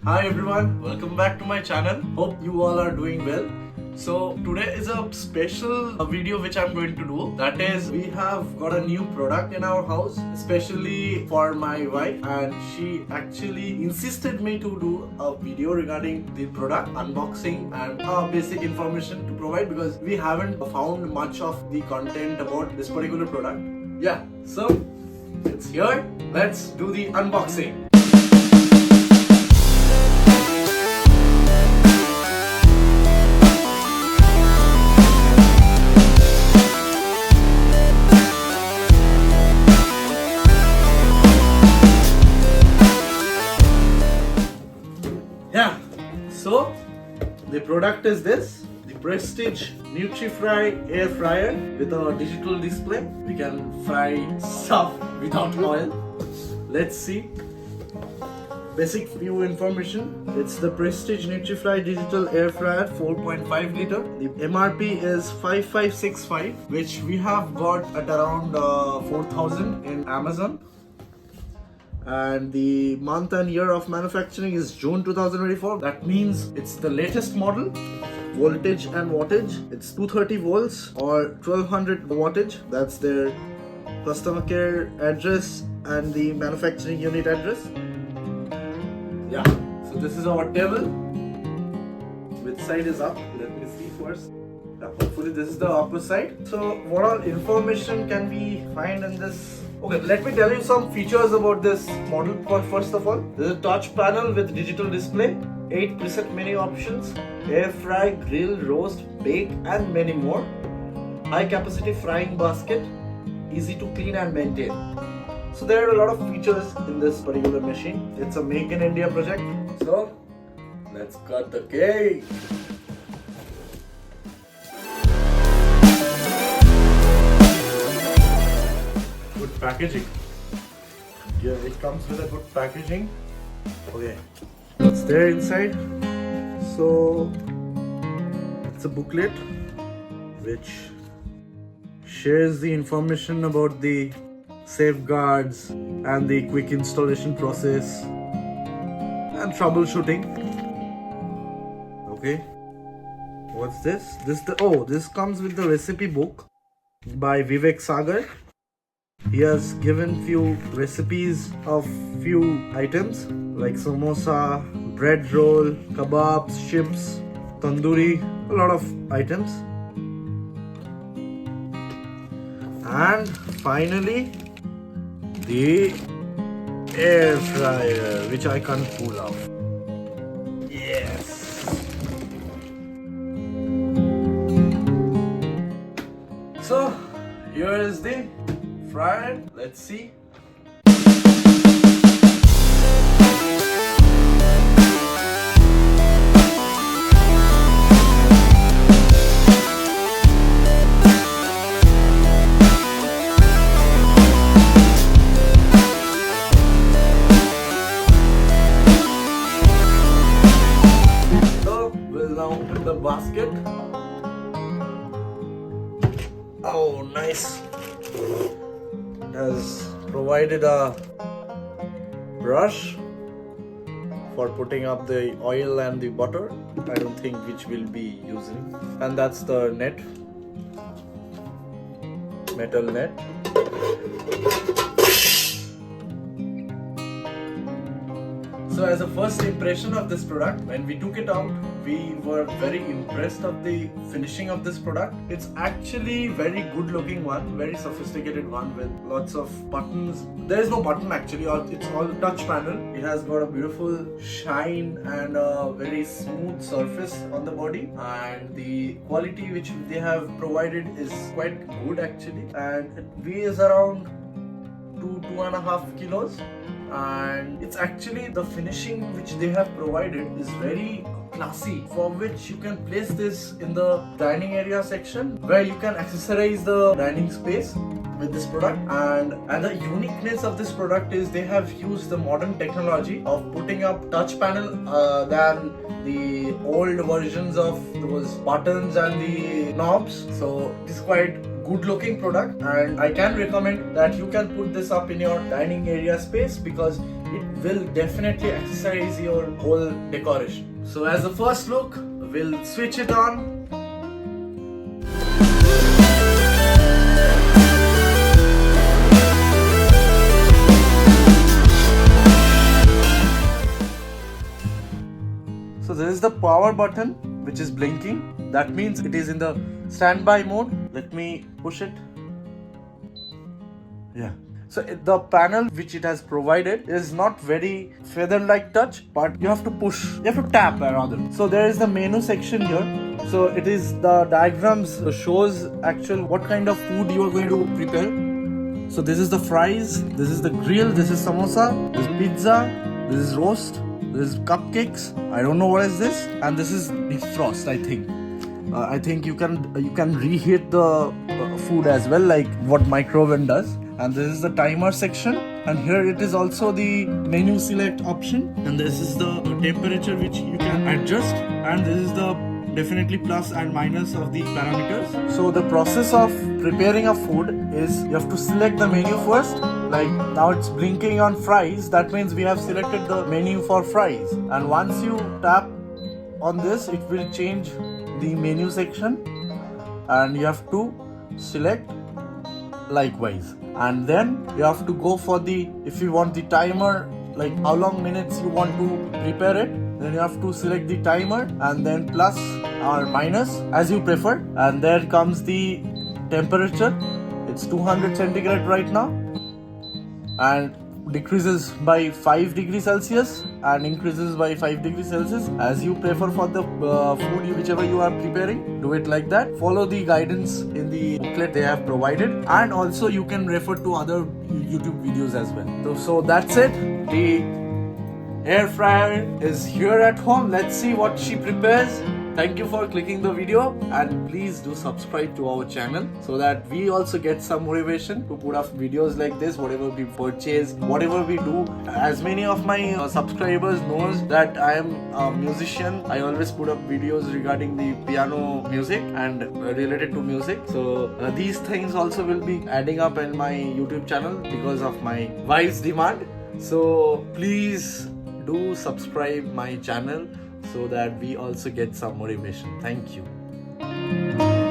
Hi everyone, welcome back to my channel. Hope you all are doing well. So today is a special video which I'm going to do. That is, we have got a new product in our house, especially for my wife, and she actually insisted me to do a video regarding the product, unboxing and basic information to provide, because we haven't found much of the content about this particular product. Yeah, so it's here. Let's do the unboxing. Yeah, so the product is this, the Prestige NutriFry Air Fryer with a digital display. We can fry stuff without oil. Let's see. Basic few information. It's the Prestige NutriFry Digital Air Fryer 4.5 liter. The MRP is 5565, which we have got at around 4000 in Amazon. And the month and year of manufacturing is June 2024. That means it's the latest model. Voltage and wattage, it's 230 volts or 1200 wattage. That's their customer care address and the manufacturing unit address. Yeah, so this is our table. Which side is up? Let me see first. Yeah, hopefully this is the upper side. So what all information can we find in this? Okay, let me tell you some features about this model. First of all, there's a touch panel with digital display, 8 preset menu options, air fry, grill, roast, bake and many more. High capacity frying basket, easy to clean and maintain. So there are a lot of features in this particular machine. It's a Make in India project. So let's cut the cake. Good packaging. Yeah, it comes with a good packaging. Okay, what's there inside? So it's a booklet which shares the information about the safeguards and the quick installation process and troubleshooting. Okay, what's this? This comes with the recipe book by Vivek Sagar. He has given few recipes of few items like samosa, bread roll, kebabs, chips, tandoori, a lot of items. And finally, the air fryer, which I can't pull off. Yes. So here is the fryer. Let's see. So we'll now open the basket. Oh, nice. Has provided a brush for putting up the oil and the butter. I don't think which we'll be using. And that's the net, metal net. So as a first impression of this product, when we took it out, we were very impressed of the finishing of this product. It's actually very good looking one, very sophisticated one with lots of buttons. There is no button actually, it's all touch panel. It has got a beautiful shine and a very smooth surface on the body, and the quality which they have provided is quite good actually, and it weighs around 2.5 kilos. And it's actually the finishing which they have provided is very classy, for which you can place this in the dining area section where you can accessorize the dining space with this product. And the uniqueness of this product is they have used the modern technology of putting up touch panel than the old versions of those buttons and the knobs. So it's quite good looking product, and I can recommend that you can put this up in your dining area space because it will definitely accessorize your whole decoration. So as the first look, we'll switch it on. So this is the power button which is blinking. That means it is in the standby mode. Let me push it. Yeah. So the panel which it has provided is not very feather-like touch, but you have to push, you have to tap rather. So there is the menu section here. So it is the diagrams shows actual what kind of food you are going to prepare. So this is the fries, this is the grill, this is samosa, this is pizza, this is roast, this is cupcakes. I don't know what is this, and this is defrost. I think you can reheat the food as well, like what microwave does. And this is the timer section, and here it is also the menu select option, and this is the temperature which you can adjust, and this is the definitely plus and minus of the parameters. So the process of preparing a food is you have to select the menu first. Like now it's blinking on fries, that means we have selected the menu for fries, and once you tap on this it will change the menu section, and you have to select likewise, and then you have to go for the, if you want the timer, like how long minutes you want to prepare it, then you have to select the timer and then plus or minus as you prefer, and there comes the temperature. It's 200 centigrade right now, and decreases by 5 degrees Celsius and increases by 5 degrees Celsius as you prefer for the food whichever you are preparing. Do it like that. Follow the guidance in the booklet they have provided, and also you can refer to other YouTube videos as well. So that's it. The air fryer is here at home. Let's see what she prepares. Thank you for clicking the video, and please do subscribe to our channel so that we also get some motivation to put up videos like this, whatever we purchase, whatever we do. As many of my subscribers knows that I am a musician. I always put up videos regarding the piano music and related to music. So these things also will be adding up in my YouTube channel because of my wife's demand. So please do subscribe my channel so that we also get some motivation. Thank you.